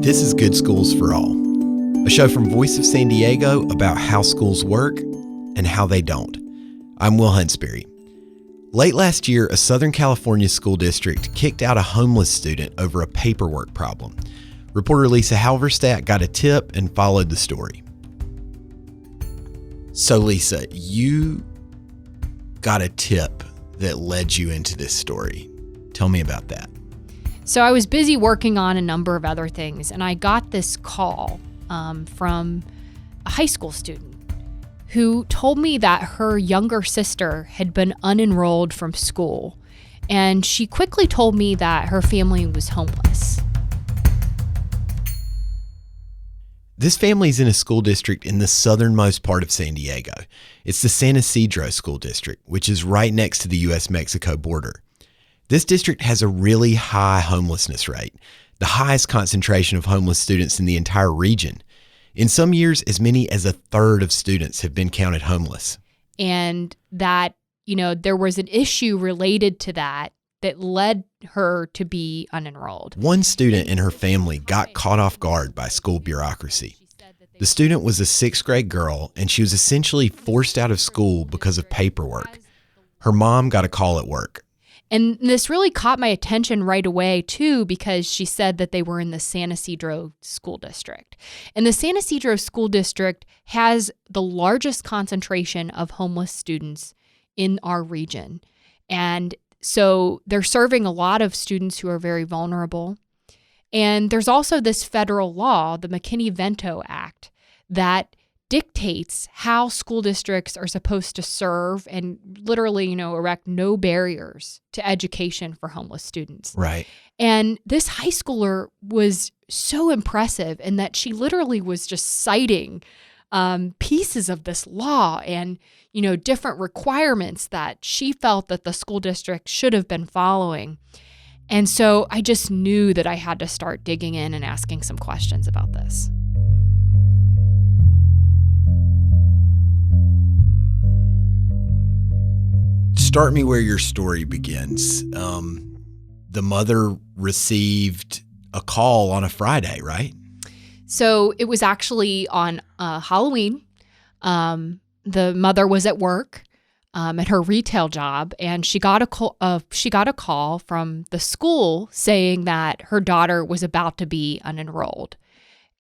This is Good Schools for All, a show from Voice of San Diego about how schools work and how they don't. I'm Will Huntsberry. Late last year, a Southern California school district kicked out a homeless student over a paperwork problem. Reporter Lisa Halverstadt got a tip and followed the story. So Lisa, you got a tip that led you into this story. Tell me about that. So I was busy working on a number of other things, and I got this call from a high school student who told me that her younger sister had been unenrolled from school, and she quickly told me that her family was homeless. This family's in a school district in the southernmost part of San Diego. It's the San Ysidro School District, which is right next to the U.S.-Mexico border. This district has a really high homelessness rate, the highest concentration of homeless students in the entire region. In some years, as many as a third of students have been counted homeless. And that, there was an issue related to that led her to be unenrolled. One student and her family got caught off guard by school bureaucracy. The student was a sixth grade girl, and she was essentially forced out of school because of paperwork. Her mom got a call at work. And this really caught my attention right away, too, because she said that they were in the San Ysidro School District. And the San Ysidro School District has the largest concentration of homeless students in our region. And so they're serving a lot of students who are very vulnerable. And there's also this federal law, the McKinney-Vento Act, that dictates how school districts are supposed to serve and literally, erect no barriers to education for homeless students. Right. And this high schooler was so impressive in that she literally was just citing pieces of this law and, different requirements that she felt that the school district should have been following. And so I just knew that I had to start digging in and asking some questions about this. Start me where your story begins. The mother received a call on a Friday, right? So it was actually on Halloween. The mother was at work at her retail job, and she got a call from the school saying that her daughter was about to be unenrolled.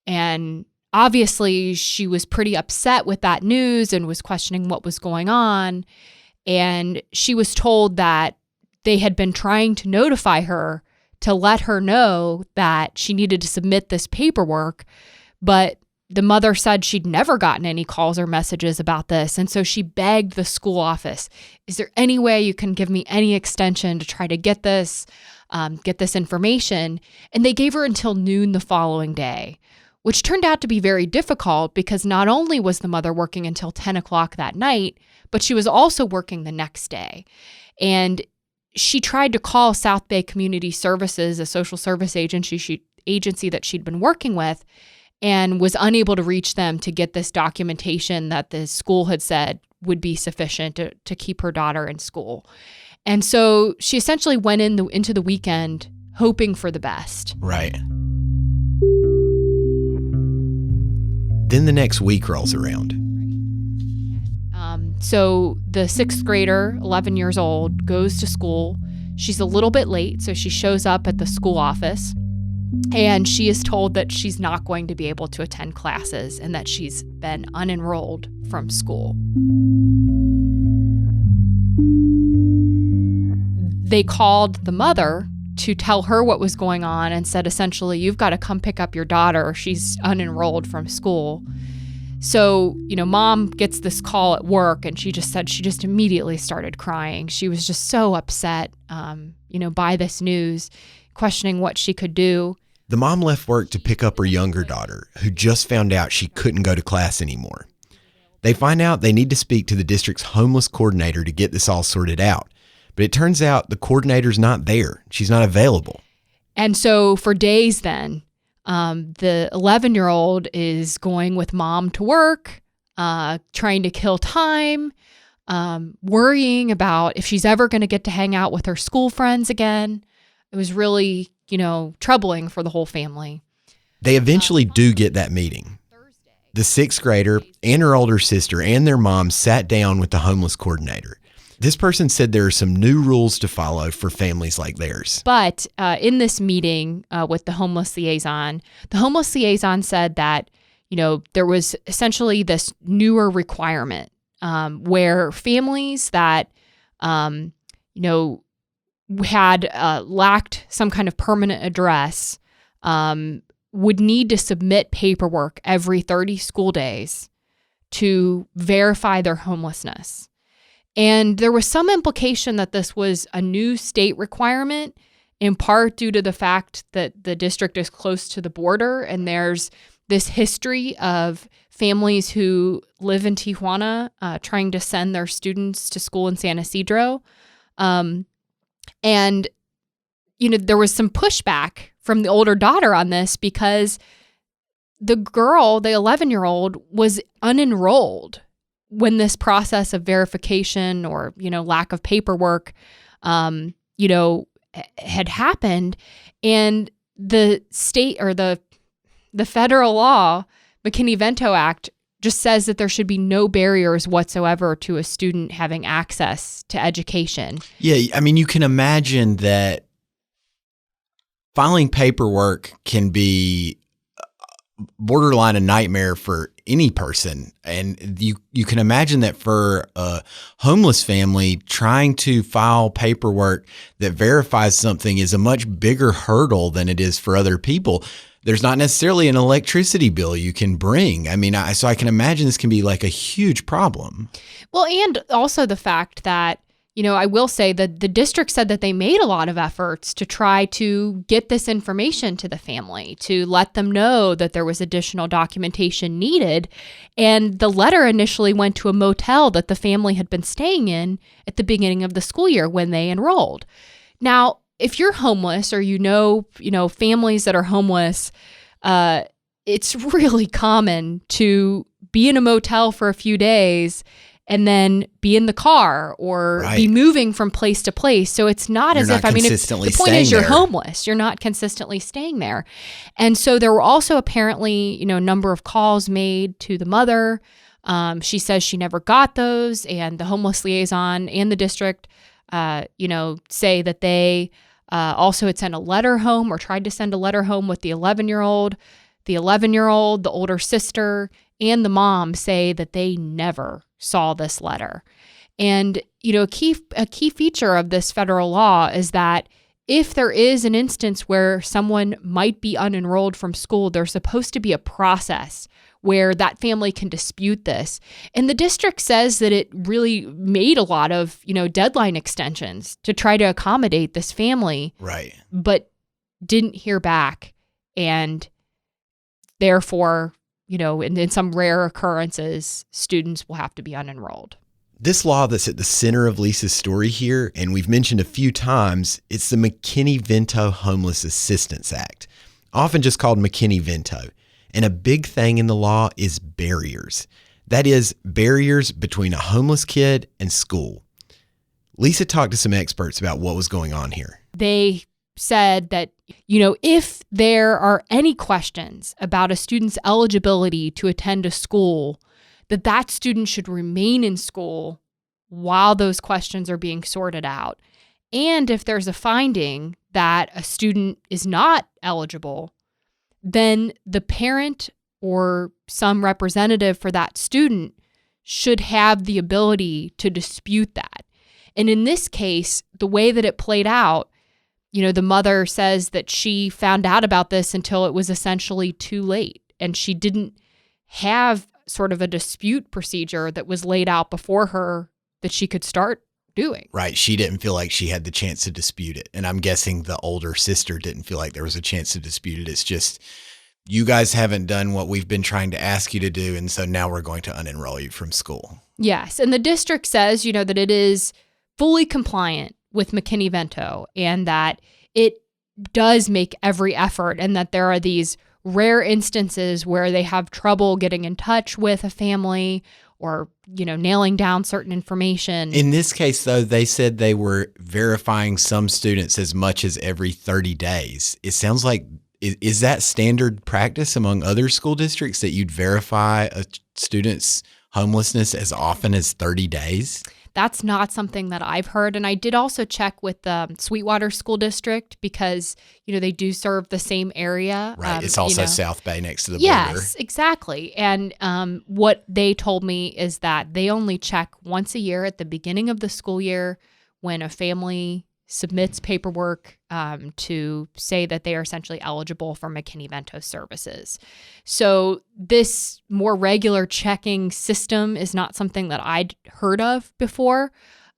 And obviously, she was pretty upset with that news and was questioning what was going on. And she was told that they had been trying to notify her to let her know that she needed to submit this paperwork, but the mother said she'd never gotten any calls or messages about this. And so she begged the school office, is there any way you can give me any extension to try to get this information? And they gave her until noon the following day, which turned out to be very difficult because not only was the mother working until 10 o'clock that night, but she was also working the next day. And she tried to call South Bay Community Services, a social service agency that she'd been working with, and was unable to reach them to get this documentation that the school had said would be sufficient to keep her daughter in school. And so she essentially went into the weekend hoping for the best. Right. Then the next week rolls around. So the sixth grader, 11 years old, goes to school. She's a little bit late, so she shows up at the school office, and she is told that she's not going to be able to attend classes and that she's been unenrolled from school. They called the mother to tell her what was going on and said, essentially, you've got to come pick up your daughter. She's unenrolled from school. So, mom gets this call at work, and she just said she just immediately started crying. She was just so upset, by this news, questioning what she could do. The mom left work to pick up her younger daughter, who just found out she couldn't go to class anymore. They find out they need to speak to the district's homeless coordinator to get this all sorted out. But it turns out the coordinator's not there. She's not available. And so for days then, the 11-year-old is going with mom to work, trying to kill time, worrying about if she's ever going to get to hang out with her school friends again. It was really, troubling for the whole family. They eventually do get that meeting. The sixth grader and her older sister and their mom sat down with the homeless coordinator. This person said there are some new rules to follow for families like theirs. But in this meeting with the homeless liaison said that, there was essentially this newer requirement where families that, had lacked some kind of permanent address would need to submit paperwork every 30 school days to verify their homelessness. And there was some implication that this was a new state requirement, in part due to the fact that the district is close to the border and there's this history of families who live in Tijuana trying to send their students to school in San Ysidro. And, there was some pushback from the older daughter on this because the girl, the 11-year-old, was unenrolled when this process of verification or, lack of paperwork, had happened. And the state or the federal law, McKinney-Vento Act, just says that there should be no barriers whatsoever to a student having access to education. Yeah, I mean, you can imagine that filing paperwork can be borderline a nightmare for any person. And you can imagine that for a homeless family, trying to file paperwork that verifies something is a much bigger hurdle than it is for other people. There's not necessarily an electricity bill you can bring. I mean, so I can imagine this can be like a huge problem. Well, and also the fact that, I will say that the district said that they made a lot of efforts to try to get this information to the family, to let them know that there was additional documentation needed. And the letter initially went to a motel that the family had been staying in at the beginning of the school year when they enrolled. Now, if you're homeless or families that are homeless, it's really common to be in a motel for a few days and then be in the car or be moving from place to place. So it's not you're as not if, the point is you're homeless. You're not consistently staying there. And so there were also apparently, a number of calls made to the mother. She says she never got those. And the homeless liaison and the district, say that they also had sent a letter home or tried to send a letter home with the 11-year-old. The 11-year-old, the older sister, and the mom say that they never saw this letter. And, a key feature of this federal law is that if there is an instance where someone might be unenrolled from school, there's supposed to be a process where that family can dispute this. And the district says that it really made a lot of, deadline extensions to try to accommodate this family. Right. But didn't hear back. And therefore, in some rare occurrences, students will have to be unenrolled. This law that's at the center of Lisa's story here, and we've mentioned a few times, it's the McKinney-Vento Homeless Assistance Act, often just called McKinney-Vento. And a big thing in the law is barriers. That is, barriers between a homeless kid and school. Lisa talked to some experts about what was going on here. They said that, if there are any questions about a student's eligibility to attend a school, that student should remain in school while those questions are being sorted out. And if there's a finding that a student is not eligible, then the parent or some representative for that student should have the ability to dispute that. And in this case, the way that it played out, the mother says that she found out about this until it was essentially too late. And she didn't have sort of a dispute procedure that was laid out before her that she could start doing. Right. She didn't feel like she had the chance to dispute it. And I'm guessing the older sister didn't feel like there was a chance to dispute it. It's just, you guys haven't done what we've been trying to ask you to do. And so now we're going to unenroll you from school. Yes. And the district says, that it is fully compliant with McKinney-Vento and that it does make every effort and that there are these rare instances where they have trouble getting in touch with a family or, nailing down certain information. In this case, though, they said they were verifying some students as much as every 30 days. It sounds like Is that standard practice among other school districts that you'd verify a student's homelessness as often as 30 days? That's not something that I've heard. And I did also check with the Sweetwater School District because, they do serve the same area. Right. It's also South Bay next to the border. Yes, exactly. And what they told me is that they only check once a year at the beginning of the school year when a family submits paperwork to say that they are essentially eligible for McKinney-Vento services. So this more regular checking system is not something that I'd heard of before.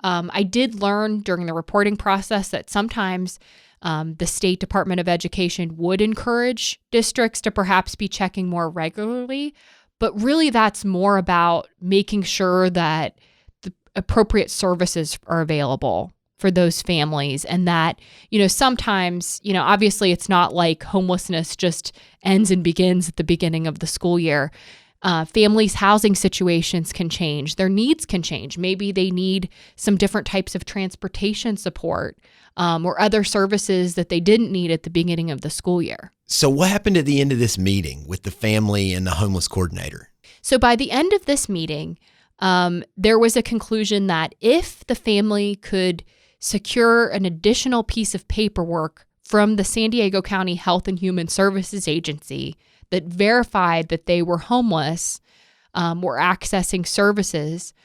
I did learn during the reporting process that sometimes the State Department of Education would encourage districts to perhaps be checking more regularly, but really that's more about making sure that the appropriate services are available for those families, and that, sometimes, obviously it's not like homelessness just ends and begins at the beginning of the school year. Families' housing situations can change. Their needs can change. Maybe they need some different types of transportation support or other services that they didn't need at the beginning of the school year. So what happened at the end of this meeting with the family and the homeless coordinator? So by the end of this meeting, there was a conclusion that if the family could secure an additional piece of paperwork from the San Diego County Health and Human Services Agency that verified that they were homeless or accessing services,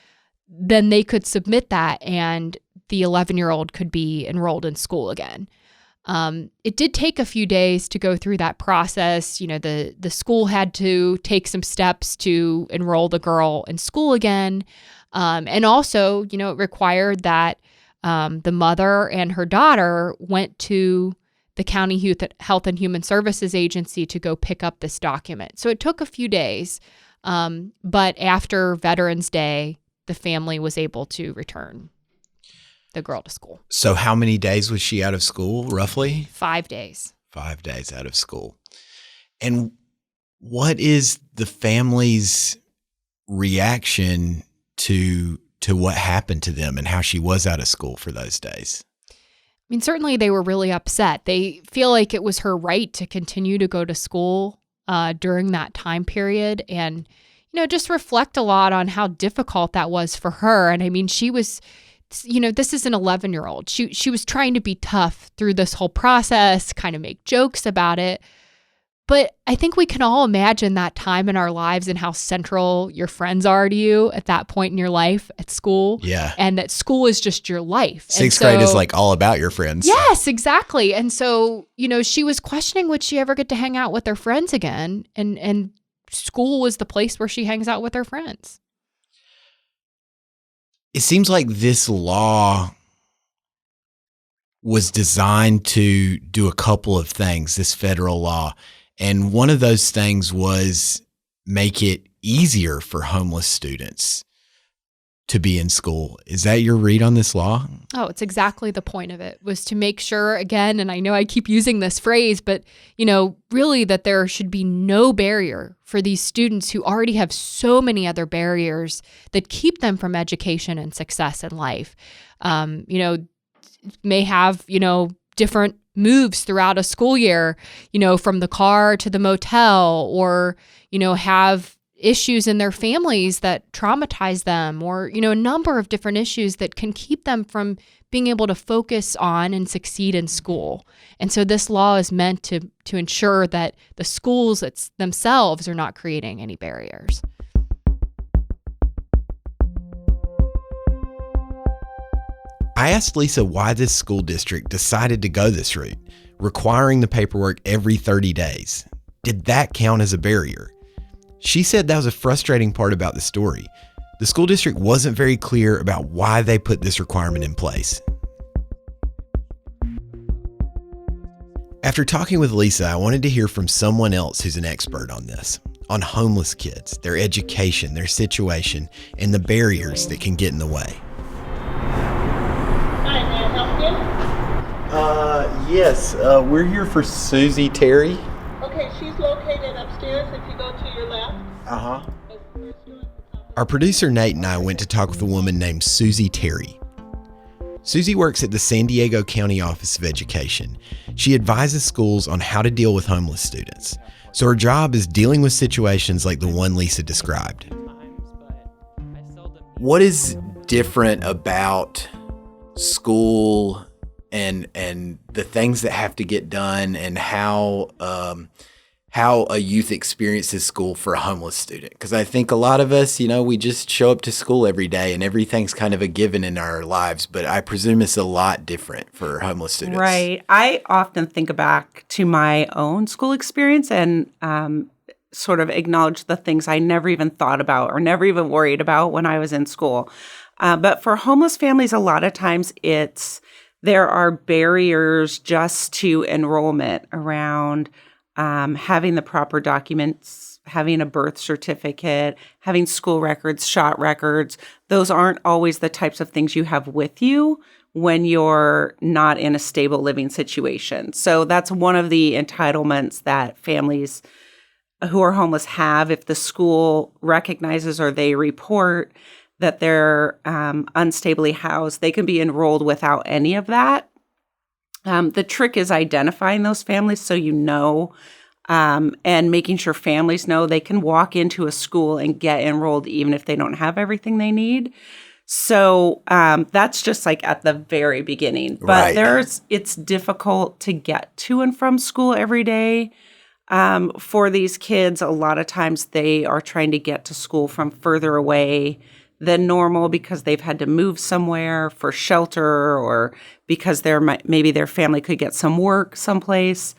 then they could submit that and the 11-year-old could be enrolled in school again. It did take a few days to go through that process. The school had to take some steps to enroll the girl in school again. And also, it required that the mother and her daughter went to the County Health and Human Services Agency to go pick up this document. So it took a few days, but after Veterans Day, the family was able to return the girl to school. So how many days was she out of school, roughly? 5 days. 5 days out of school. And what is the family's reaction to what happened to them and how she was out of school for those days? I mean, certainly they were really upset. They feel like it was her right to continue to go to school during that time period and, just reflect a lot on how difficult that was for her. And I mean, she was, this is an 11-year-old. She was trying to be tough through this whole process, kind of make jokes about it. But I think we can all imagine that time in our lives and how central your friends are to you at that point in your life at school. Yeah. And that school is just your life. Sixth grade is like all about your friends. Yes, exactly. And so, she was questioning, would she ever get to hang out with her friends again? And school was the place where she hangs out with her friends. It seems like this law was designed to do a couple of things, this federal law. And one of those things was make it easier for homeless students to be in school. Is that your read on this law? Oh, it's exactly the point of it, was to make sure, again, and I know I keep using this phrase, but, really that there should be no barrier for these students who already have so many other barriers that keep them from education and success in life. May have, different moves throughout a school year, from the car to the motel, or, have issues in their families that traumatize them, or, a number of different issues that can keep them from being able to focus on and succeed in school. And so this law is meant to ensure that the schools themselves are not creating any barriers. I asked Lisa why this school district decided to go this route, requiring the paperwork every 30 days. Did that count as a barrier? She said that was a frustrating part about the story. The school district wasn't very clear about why they put this requirement in place. After talking with Lisa, I wanted to hear from someone else who's an expert on this, on homeless kids, their education, their situation, and the barriers that can get in the way. Hi, may I help you? Yes, we're here for Susie Terry. Okay, she's located upstairs if you go to your left. Uh-huh. It's the first door at the top. Our producer Nate and I went to talk with a woman named Susie Terry. Susie works at the San Diego County Office of Education. She advises schools on how to deal with homeless students. So her job is dealing with situations like the one Lisa described. What is different about school and the things that have to get done, and how a youth experiences school for a homeless student? Because I think a lot of us, we just show up to school every day and everything's kind of a given in our lives, but I presume it's a lot different for homeless students. Right. I often think back to my own school experience and sort of acknowledge the things I never even thought about or never even worried about when I was in school. But for homeless families, a lot of times there are barriers just to enrollment around having the proper documents, having a birth certificate, having school records, shot records. Those aren't always the types of things you have with you when you're not in a stable living situation. So that's one of the entitlements that families who are homeless have. If the school recognizes or they report that they're unstably housed, they can be enrolled without any of that. The trick is identifying those families so and making sure families know they can walk into a school and get enrolled even if they don't have everything they need. So that's just like at the very beginning. But Right. It's difficult to get to and from school every day. For these kids, a lot of times they are trying to get to school from further away than normal because they've had to move somewhere for shelter, or because maybe their family could get some work someplace.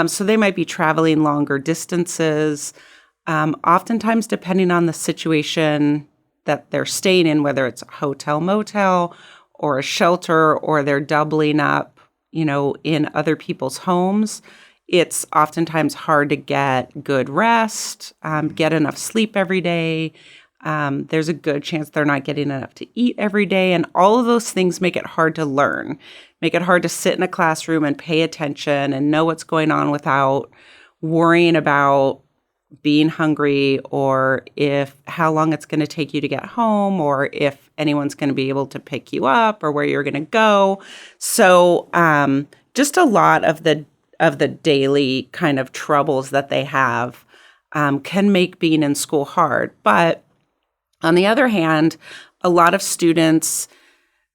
So they might be traveling longer distances. Oftentimes, depending on the situation that they're staying in, whether it's a hotel, motel, or a shelter, or they're doubling up, in other people's homes, it's oftentimes hard to get good rest, get enough sleep every day. There's a good chance they're not getting enough to eat every day. And all of those things make it hard to learn, make it hard to sit in a classroom and pay attention and know what's going on without worrying about being hungry, or how long it's going to take you to get home, or if anyone's going to be able to pick you up, or where you're going to go. So just a lot of the daily kind of troubles that they have can make being in school hard. But on the other hand, a lot of students,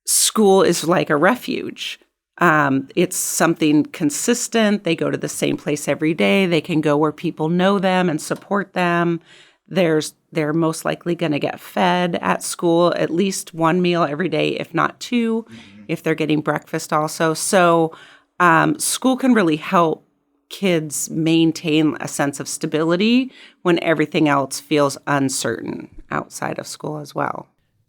school is like a refuge. It's something consistent. They go to the same place every day. They can go where people know them and support them. They're most likely going to get fed at school at least one meal every day, if not two, if they're getting breakfast also. So school can really help kids maintain a sense of stability when everything else feels uncertain outside of school as well.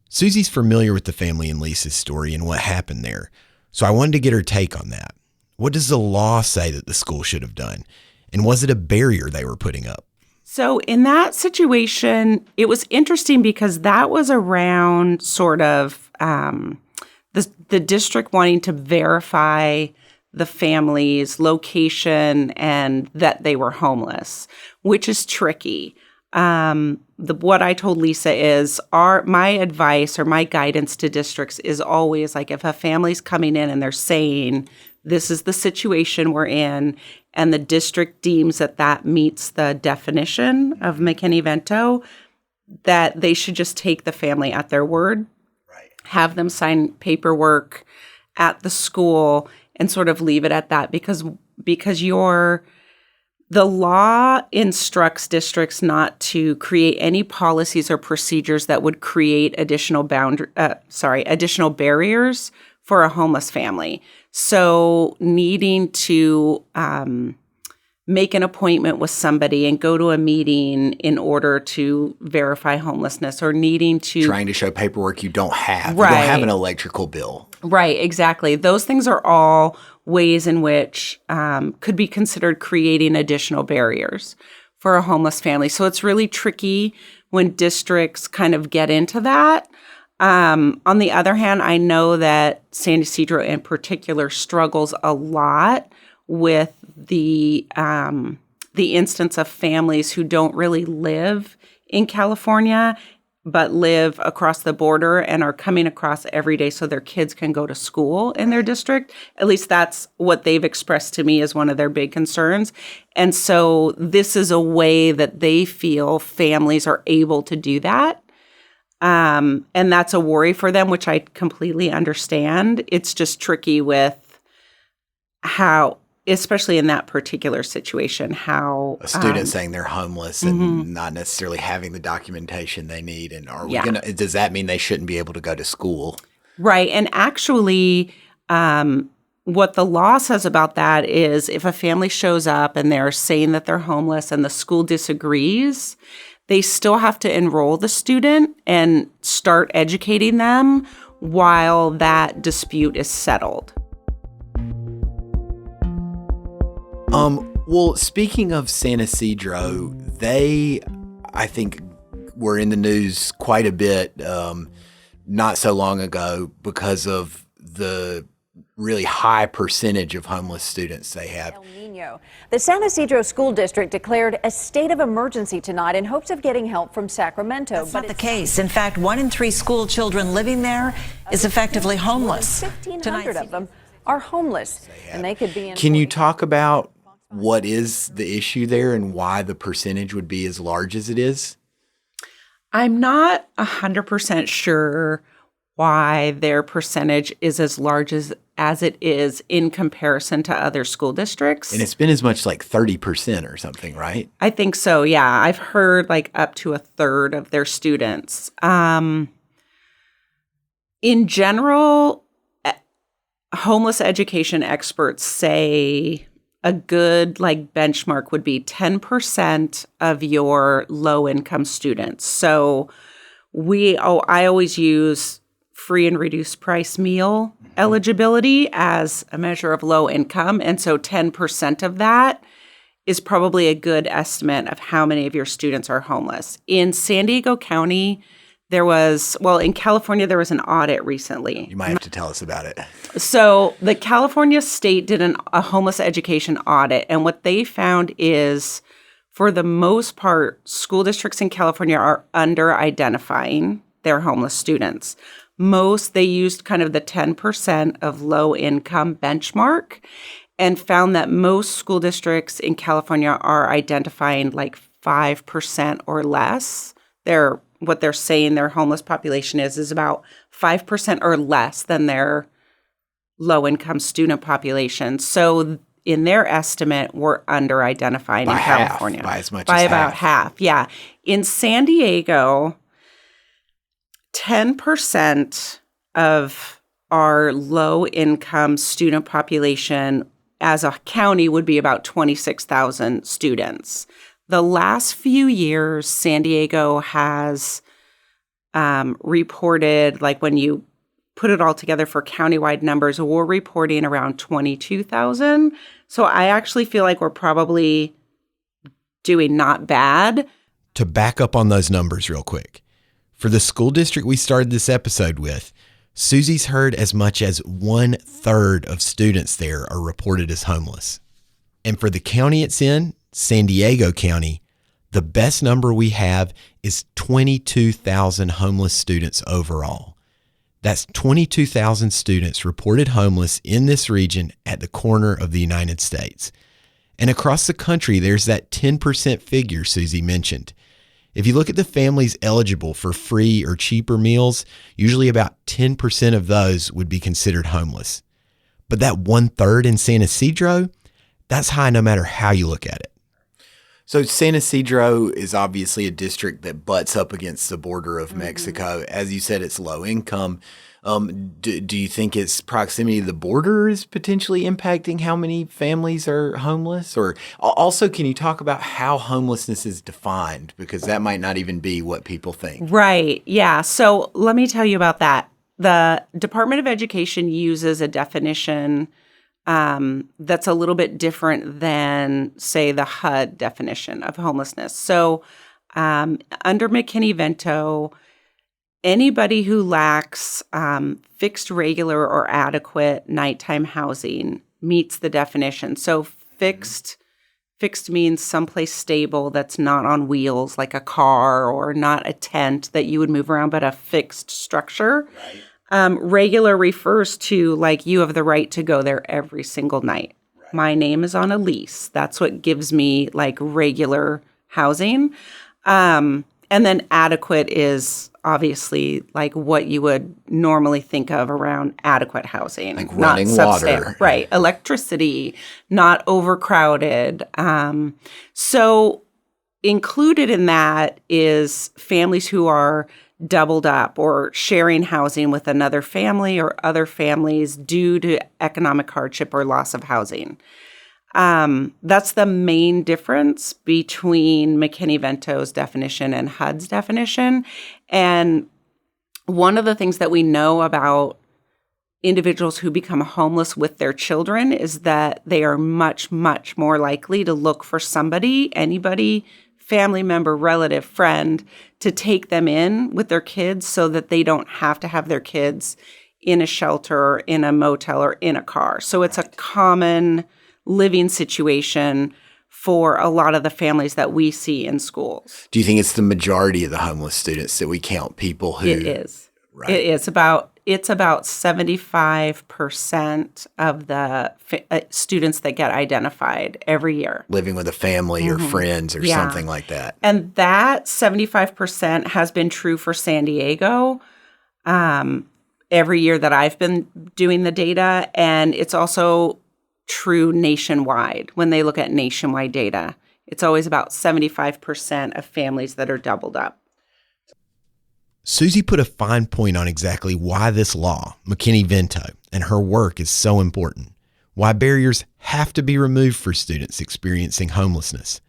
Susie's familiar with the family in Lisa's story and what happened there, so I wanted to get her take on that. What does the law say that the school should have done? And was it a barrier they were putting up? So in that situation, it was interesting because that was around sort of the district wanting to verify the family's location and that they were homeless, which is tricky. What I told Lisa is my advice or my guidance to districts is always like, if a family's coming in and they're saying, this is the situation we're in, and the district deems that meets the definition of McKinney-Vento, that they should just take the family at their word, Right. have them sign paperwork at the school, and sort of leave it at that, because the law instructs districts not to create any policies or procedures that would create additional barriers for a homeless family. So needing to make an appointment with somebody and go to a meeting in order to verify homelessness, or Trying to show paperwork you don't have. Right. You don't have an electrical bill. Right, exactly. Those things are all ways in which could be considered creating additional barriers for a homeless family. So it's really tricky when districts kind of get into that. On the other hand, I know that San Ysidro in particular struggles a lot with the instance of families who don't really live in California but live across the border and are coming across every day so their kids can go to school in their district. At least that's what they've expressed to me as one of their big concerns. And so this is a way that they feel families are able to do that. And that's a worry for them, which I completely understand. It's just tricky with how, especially in that particular situation, how a student saying they're homeless and not necessarily having the documentation they need. And does that mean they shouldn't be able to go to school? Right. And actually, what the law says about that is if a family shows up and they're saying that they're homeless and the school disagrees, they still have to enroll the student and start educating them while that dispute is settled. Well, speaking of San Ysidro, they, I think, were in the news quite a bit not so long ago because of the really high percentage of homeless students they have. El Nino. The San Ysidro School District declared a state of emergency tonight in hopes of getting help from Sacramento. That's not the case. In fact, 1 in 3 school children living there is effectively homeless. 1,500 of them are homeless, and they could be in. Can you talk about what is the issue there and why the percentage would be as large as it is? I'm not 100% sure why their percentage is as large as it is in comparison to other school districts. And it's been as much like 30% or something, right? I think so, yeah. I've heard like up to a third of their students. In general, homeless education experts say a good like benchmark would be 10% of your low-income students. So I always use free and reduced price meal eligibility as a measure of low income. And so 10% of that is probably a good estimate of how many of your students are homeless. In San Diego County, in California, there was an audit recently. You might have to tell us about it. So the California state did a homeless education audit, and what they found is, for the most part, school districts in California are under-identifying their homeless students. They used kind of the 10% of low-income benchmark and found that most school districts in California are identifying like 5% or less. What they're saying their homeless population is about 5% or less than their low-income student population. So in their estimate, we're under-identifying in California. By as much by as about half, yeah. In San Diego, 10% of our low-income student population as a county would be about 26,000 students. The last few years, San Diego has reported, like when you put it all together for countywide numbers, we're reporting around 22,000. So I actually feel like we're probably doing not bad. To back up on those numbers real quick, for the school district we started this episode with, Susie's heard as much as 1/3 of students there are reported as homeless. And for the county it's in, San Diego County, the best number we have is 22,000 homeless students overall. That's 22,000 students reported homeless in this region at the corner of the United States. And across the country, there's that 10% figure Susie mentioned. If you look at the families eligible for free or cheaper meals, usually about 10% of those would be considered homeless. But that 1/3 in San Ysidro, that's high no matter how you look at it. So San Ysidro is obviously a district that butts up against the border of Mexico. As you said, it's low income. Do you think its proximity to the border is potentially impacting how many families are homeless? Or also, can you talk about how homelessness is defined? Because that might not even be what people think. Right. Yeah. So let me tell you about that. The Department of Education uses a definition that's a little bit different than, say, the HUD definition of homelessness. So under McKinney-Vento, anybody who lacks fixed, regular, or adequate nighttime housing meets the definition. So fixed Fixed means someplace stable that's not on wheels, like a car, or not a tent that you would move around, but a fixed structure. Right. Regular refers to like you have the right to go there every single night. Right. My name is on a lease. That's what gives me like regular housing. And then adequate is obviously like what you would normally think of around adequate housing. Like running water. Right. Electricity, not overcrowded. So included in that is families who are doubled up or sharing housing with another family or other families due to economic hardship or loss of housing. That's the main difference between McKinney-Vento's definition and HUD's definition. And one of the things that we know about individuals who become homeless with their children is that they are much, much more likely to look for somebody, anybody, family member, relative, friend, to take them in with their kids so that they don't have to have their kids in a shelter, in a motel, or in a car. So it's a common living situation for a lot of the families that we see in schools. Do you think it's the majority of the homeless students that we count people who? It is. Right. It is about 75% of the students that get identified every year. Living with a family or friends or something like that. And that 75% has been true for San Diego every year that I've been doing the data. And it's also true nationwide. When they look at nationwide data, it's always about 75% of families that are doubled up. Susie put a fine point on exactly why this law, McKinney-Vento, and her work is so important, why barriers have to be removed for students experiencing homelessness.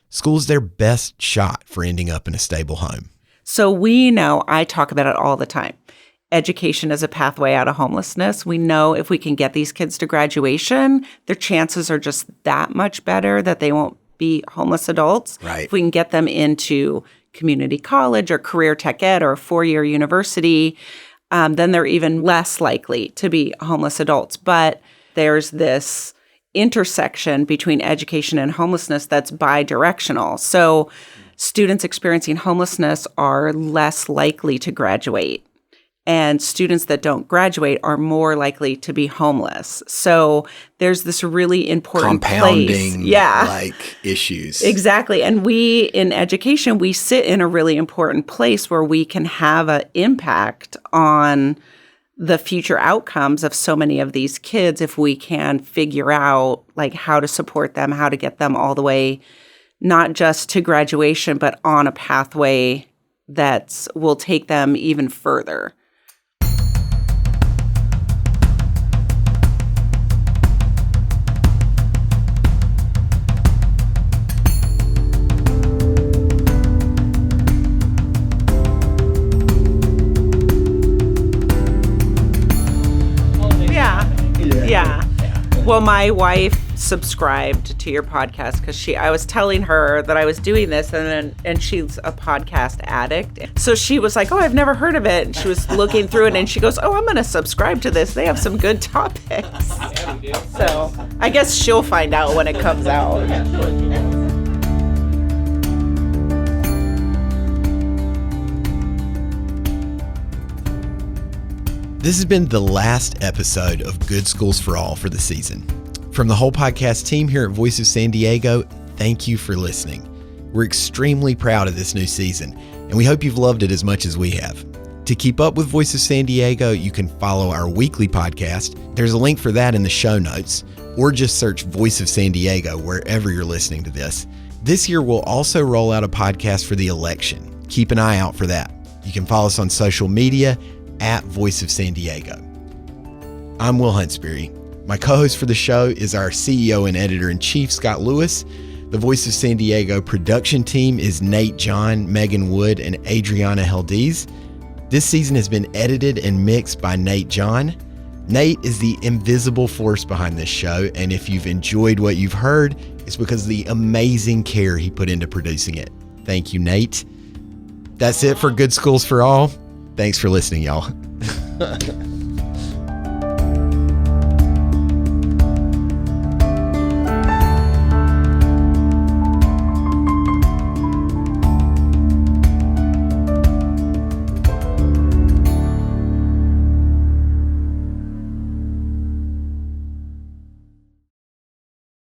School's their best shot for ending up in a stable home. So we know, I talk about it all the time, education is a pathway out of homelessness. We know if we can get these kids to graduation, their chances are just that much better that they won't be homeless adults. Right. If we can get them into community college or career tech ed or a four-year university, then they're even less likely to be homeless adults. But there's this intersection between education and homelessness that's bi-directional. So students experiencing homelessness are less likely to graduate. And students that don't graduate are more likely to be homeless. So there's this really important compounding place. Like issues. Exactly. And we, in education, we sit in a really important place where we can have an impact on the future outcomes of so many of these kids if we can figure out like how to support them, how to get them all the way, not just to graduation, but on a pathway that will take them even further. Yeah. Well, my wife subscribed to your podcast because I was telling her that I was doing this, and she's a podcast addict. So she was like, "Oh, I've never heard of it." And she was looking through it, and she goes, "Oh, I'm going to subscribe to this. They have some good topics." So I guess she'll find out when it comes out. This has been the last episode of Good Schools for All for the season. From the whole podcast team here at Voice of San Diego, thank you for listening. We're extremely proud of this new season, and we hope you've loved it as much as we have. To keep up with Voice of San Diego, you can follow our weekly podcast. There's a link for that in the show notes, or just search Voice of San Diego wherever you're listening to this. This year, we'll also roll out a podcast for the election. Keep an eye out for that. You can follow us on social media at Voice of San Diego. I'm Will Huntsbury. My co-host for the show is our CEO and editor-in-chief, Scott Lewis. The Voice of San Diego production team is Nate John, Megan Wood, and Adriana Heldiz. This season has been edited and mixed by Nate John. Nate is the invisible force behind this show, and if you've enjoyed what you've heard, it's because of the amazing care he put into producing it. Thank you, Nate. That's it for Good Schools for All. Thanks for listening, y'all.